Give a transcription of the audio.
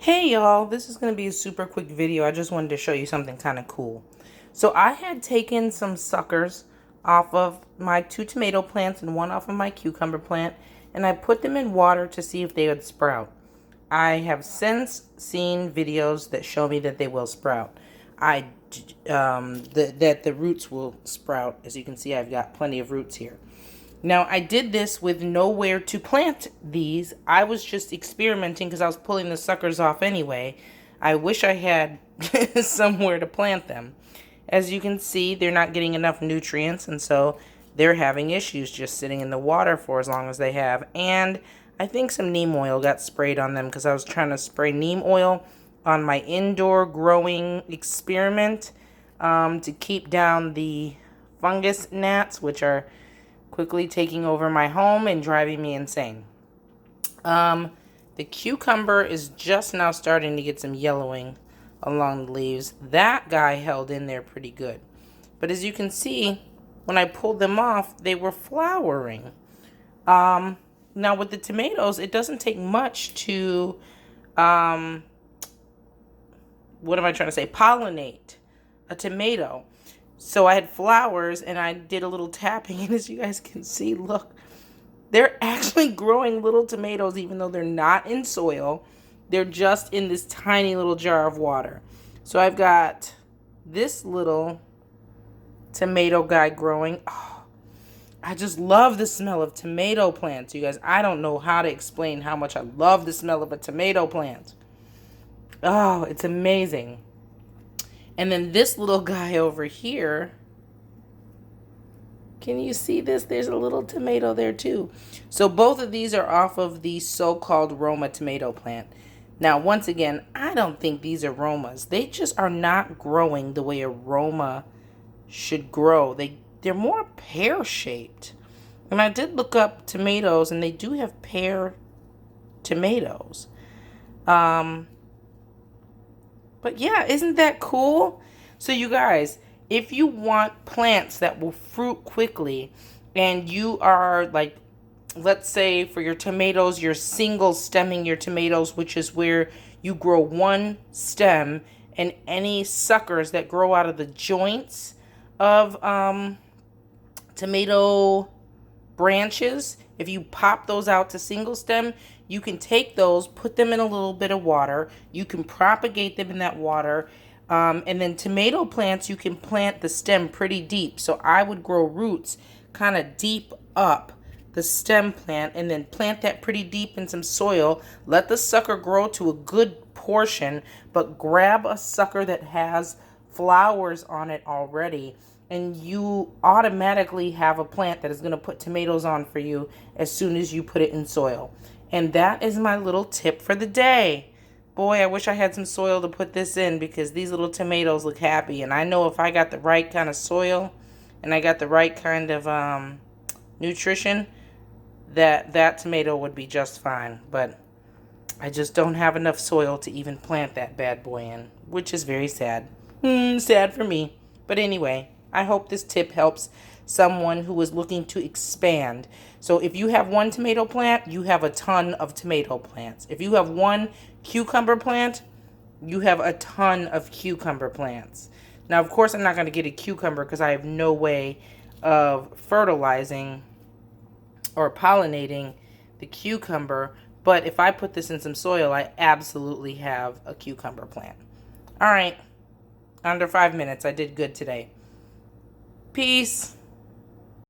Hey y'all, this is going to be a super quick video. I just wanted to show you something kind of cool. So I had taken some suckers off of my 2 tomato plants and one off of my cucumber plant, and I put them in water to see if they would sprout. I have since seen videos that show me that they will sprout. That the roots will sprout. As you can see, I've got plenty of roots here. Now, I did this with nowhere to plant these. I was just experimenting because I was pulling the suckers off anyway. I wish I had somewhere to plant them. As you can see, they're not getting enough nutrients, and so they're having issues just sitting in the water for as long as they have. And I think some neem oil got sprayed on them because I was trying to spray neem oil on my indoor growing experiment to keep down the fungus gnats, which are quickly taking over my home and driving me insane. The cucumber is just now starting to get some yellowing along the leaves. That guy held in there pretty good. But as you can see, when I pulled them off, they were flowering. Now with the tomatoes, it doesn't take much to, what am I trying to say? Pollinate a tomato. So I had flowers and I did a little tapping, and as you guys can see, look, they're actually growing little tomatoes even though they're not in soil. They're just in this tiny little jar of water. So I've got this little tomato guy growing. Oh, I just love the smell of tomato plants, you guys. I don't know how to explain how much I love the smell of a tomato plant. Oh, it's amazing. And then this little guy over here, can you see this? There's a little tomato there too. So both of these are off of the so-called Roma tomato plant. Now, once again, I don't think these are Romas. They just are not growing the way a Roma should grow. They're more pear-shaped. And I did look up tomatoes, and they do have pear tomatoes. But yeah, isn't that cool? So you guys, if you want plants that will fruit quickly, and you are like, let's say for your tomatoes, you're single stemming your tomatoes, which is where you grow one stem, and any suckers that grow out of the joints of tomato branches, if you pop those out to single stem, you can take those, put them in a little bit of water. You can propagate them in that water. And then tomato plants, you can plant the stem pretty deep. So I would grow roots kind of deep up the stem plant and then plant that pretty deep in some soil. Let the sucker grow to a good portion, but grab a sucker that has flowers on it already, and you automatically have a plant that is going to put tomatoes on for you as soon as you put it in soil. And that is my little tip for the day. Boy, I wish I had some soil to put this in because these little tomatoes look happy. And I know if I got the right kind of soil and I got the right kind of nutrition, that tomato would be just fine. But I just don't have enough soil to even plant that bad boy in, which is very sad. Sad for me. But anyway, I hope this tip helps someone who is looking to expand. So if you have one tomato plant, you have a ton of tomato plants. If you have one cucumber plant, you have a ton of cucumber plants. Now, of course, I'm not going to get a cucumber because I have no way of fertilizing or pollinating the cucumber. But if I put this in some soil, I absolutely have a cucumber plant. All right. Under 5 minutes. I did good today. Peace.